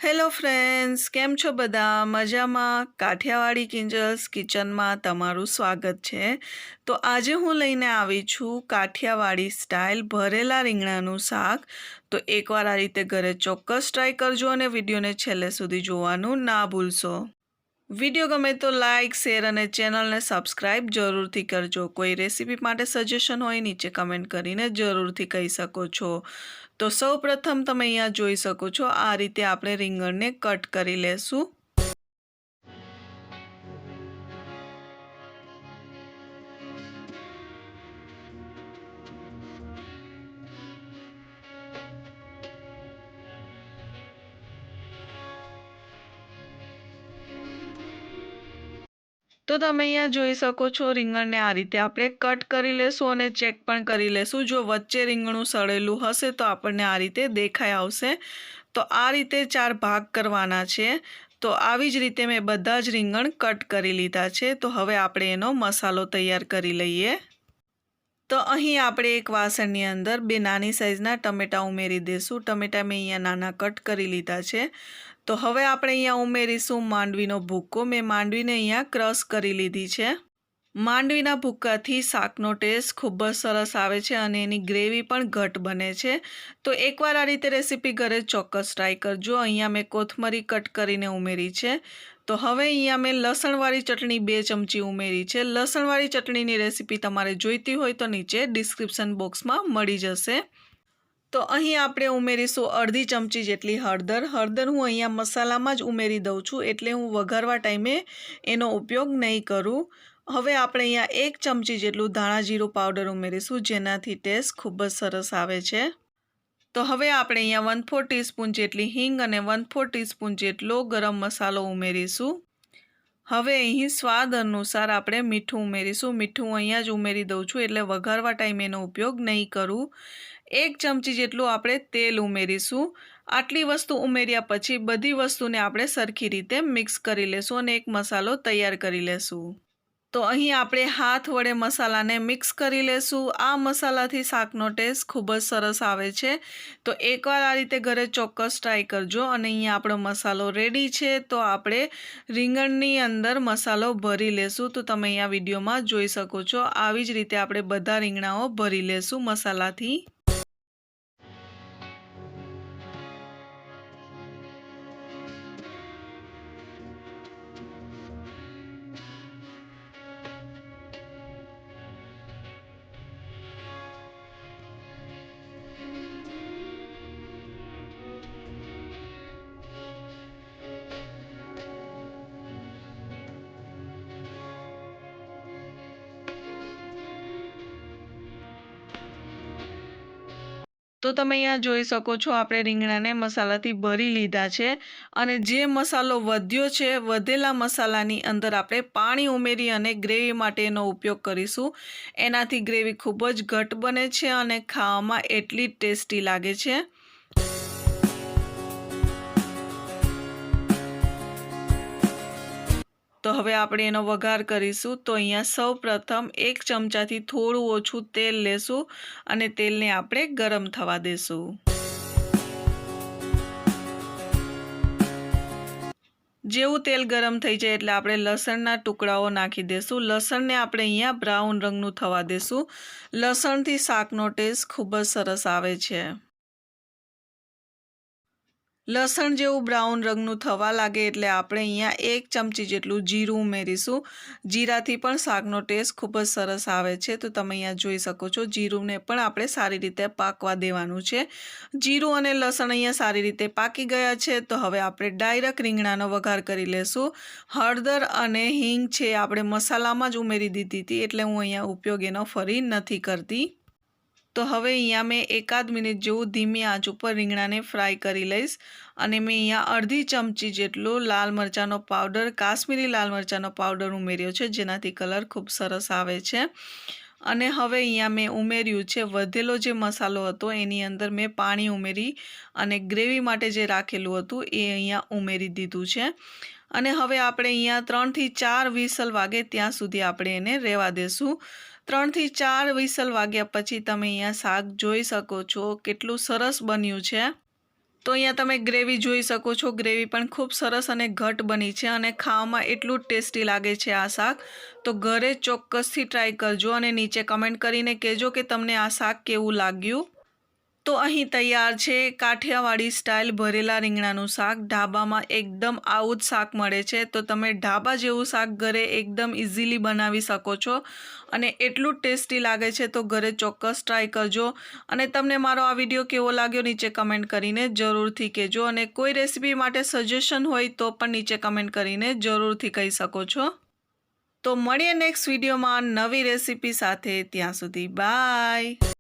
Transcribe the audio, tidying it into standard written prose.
Hello friends, કેમ છો બધા? મજામાં? કાઠિયાવાડી કિંજલ્સ કિચનમાં તમારું સ્વાગત છે. તો આજે હું લઈને આવી છું કાઠિયાવાડી સ્ટાઇલ ભરેલા રીંગણાનું શાક. તો એકવાર આ રીતે ઘરે ચોક્કસ ટ્રાય કરજો અને વિડીયોને છેલ્લે સુધી જોવાનું ના ભૂલશો. વિડીયો ગમે તો લાઇક, શેર અને ચેનલને સબસ્ક્રાઈબ જરૂરથી કરજો. કોઈ રેસીપી માટે સજેશન હોય નીચે કમેન્ટ કરીને જરૂરથી કહી શકો છો. તો સૌ પ્રથમ તમે અહીંયા જોઈ શકો છો, આ રીતે આપણે રીંગણને કટ કરી લેશું. તો તમે અહીંયા જોઈ શકો છો, રીંગણને આ રીતે આપણે કટ કરી લેશું અને ચેક પણ કરી લેશું. જો વચ્ચે રીંગણું સડેલું હશે તો આપણને આ રીતે દેખાઈ આવશે. તો આ રીતે 4 ભાગ કરવાના છે. તો આવી જ રીતે મેં બધા જ રીંગણ કટ કરી લીધા છે. તો હવે આપણે એનો મસાલો તૈયાર કરી લઈએ. તો અહીં આપણે એક વાસણની અંદર 2 નાની સાઇઝના ટમેટાં ઉમેરી દઈશું. ટમેટાં મેં અહીંયા નાના કટ કરી લીધા છે. તો હવે આપણે અહીંયા ઉમેરીશું માંડવીનો ભૂક્કો. મેં માંડવીને અહીંયા ક્રશ કરી લીધી છે. માંડવીના ભૂક્કાથી શાકનો ટેસ્ટ ખૂબ જ સરસ આવે છે અને એની ગ્રેવી પણ ઘટ બને છે. તો એકવાર આ રીતે રેસીપી ઘરે ચોક્કસ ટ્રાય કરજો. અહીંયા મેં કોથમરી કટ કરીને ઉમેરી છે. તો હવે અહીંયા મેં લસણવાળી ચટણી 2 ચમચી ઉમેરી છે. લસણવાળી ચટણીની રેસીપી તમારે જોઈતી હોય તો નીચે ડિસ્ક્રિપ્શન બોક્સમાં મળી જશે. તો અહીં આપણે ઉમેરીશું અડધી ચમચી જેટલી હળદર. હળદર હું અહીંયા મસાલામાં જ ઉમેરી દઉં છું, એટલે હું વઘારવા ટાઈમે એનો ઉપયોગ નહીં કરું. હવે આપણે અહીંયા 1 ચમચી જેટલું ધાણા જીરું પાવડર ઉમેરીશું, જેનાથી ટેસ્ટ ખૂબ જ સરસ આવે છે. તો હવે આપણે અહીંયા 1/4 ટીસ્પૂન જેટલી હિંગ અને 1/4 ટીસ્પૂન જેટલો ગરમ મસાલો ઉમેરીશું. હવે અહીં સ્વાદ અનુસાર આપણે મીઠું ઉમેરીશું. મીઠું અહીંયા જ ઉમેરી દઉં છું, એટલે વઘારવા ટાઈમે એનો ઉપયોગ નહીં કરું. 1 ચમચી જેટલું આપણે તેલ ઉમેરીશું. આટલી વસ્તુ ઉમેર્યા પછી બધી વસ્તુને આપણે સરખી રીતે મિક્સ કરી લેશું અને એક મસાલો તૈયાર કરી લેશું. તો અહીં આપણે હાથ વડે મસાલાને મિક્સ કરી લેશું. આ મસાલાથી શાકનો ટેસ્ટ ખૂબ જ સરસ આવે છે. તો એકવાર આ રીતે ઘરે ચોક્કસ ટ્રાય કરજો. અને અહીંયા આપણો મસાલો રેડી છે. તો આપણે રીંગણની અંદર મસાલો ભરી લેશું. તો તમે અહીંયા વિડીયોમાં જોઈ શકો છો, આવી જ રીતે આપણે બધા રીંગણાઓ ભરી લેશું મસાલાથી. તો તમે અહીંયા જોઈ શકો છો, આપણે રીંગણાને મસાલાથી ભરી લીધા છે. અને જે મસાલો વધ્યો છે, વધેલા મસાલાની અંદર આપણે પાણી ઉમેરી અને ગ્રેવી માટે એનો ઉપયોગ કરીશું. એનાથી ગ્રેવી ખૂબ જ ઘટ બને છે અને ખાવામાં એટલી જ ટેસ્ટી લાગે છે. તો હવે આપણે એનો વઘાર કરીશું. તો અહીંયા સૌ પ્રથમ 1 ચમચાથી થોડું ઓછું તેલ લેશું અને તેલને આપણે ગરમ થવા દેશું. જેવું તેલ ગરમ થઈ જાય એટલે આપણે લસણના ટુકડાઓ નાખી દઈશું. લસણને આપણે અહીંયા બ્રાઉન રંગનું થવા દેશું. લસણથી શાકનો ટેસ્ટ ખૂબ જ સરસ આવે છે. લસણ જેવું બ્રાઉન રંગનું થવા લાગે એટલે આપણે અહીંયા 1 ચમચી જેટલું જીરું ઉમેરીશું. જીરાથી પણ શાકનો ટેસ્ટ ખૂબ જ સરસ આવે છે. તો તમે અહીંયા જોઈ શકો છો, જીરુંને પણ આપણે સારી રીતે પાકવા દેવાનું છે. જીરું અને લસણ અહીંયા સારી રીતે પાકી ગયા છે. તો હવે આપણે ડાયરેક્ટ રીંગણાનો વઘાર કરી લેશું. હળદર અને હિંગ છે આપણે મસાલામાં જ ઉમેરી દીધી હતી, એટલે હું અહીંયા ઉપયોગ એનો ફરી નથી કરતી. તો હવે અહીંયા મેં 1 મિનિટ જેવું ધીમી આંચ ઉપર રીંગણાને ફ્રાય કરી લઈશ. અને મેં અહીંયા અડધી ચમચી જેટલો લાલ મરચાંનો પાવડર, કાશ્મીરી લાલ મરચાંનો પાવડર ઉમેર્યો છે, જેનાથી કલર ખૂબ સરસ આવે છે. અને હવે અહીંયા મેં ઉમેર્યું છે વધેલો જે મસાલો હતો, એની અંદર મેં પાણી ઉમેરી અને ગ્રેવી માટે જે રાખેલું હતું એ અહીંયા ઉમેરી દીધું છે. અને હવે આપણે અહીંયા 3 થી 4 વિસલ વાગે ત્યાં સુધી આપણે એને રહેવા દેશું. 3 થી 4 વિસલ વાગ્યા પછી તમે અહીંયા શાક જોઈ શકો છો કેટલું સરસ બન્યું છે. તો અહીંયા તમે ગ્રેવી જોઈ શકો છો, ગ્રેવી પણ ખૂબ સરસ અને ઘટ બની છે અને ખાવામાં એટલું જ ટેસ્ટી લાગે છે આ શાક. તો ઘરે ચોક્કસથી ટ્રાય કરજો અને નીચે કમેન્ટ કરીને કહેજો કે તમને આ શાક કેવું લાગ્યું. તો અહીં તૈયાર છે કાઠિયાવાડી સ્ટાઇલ ભરેલા રીંગણાનું શાક. ઢાબામાં એકદમ આવું જ શાક મળે છે, તો તમે ઢાબા જેવું શાક ઘરે એકદમ ઇઝીલી બનાવી શકો છો અને એટલું જ ટેસ્ટી લાગે છે. તો ઘરે ચોક્કસ ટ્રાય કરજો અને તમને મારો આ વિડીયો કેવો લાગ્યો નીચે કમેન્ટ કરીને જરૂરથી કહેજો અને કોઈ રેસીપી માટે સજેશન હોય તો પણ નીચે કમેન્ટ કરીને જરૂરથી કહી શકો છો. તો મળીએ નેક્સ્ટ વિડીયોમાં નવી રેસીપી સાથે. ત્યાં સુધી બાય.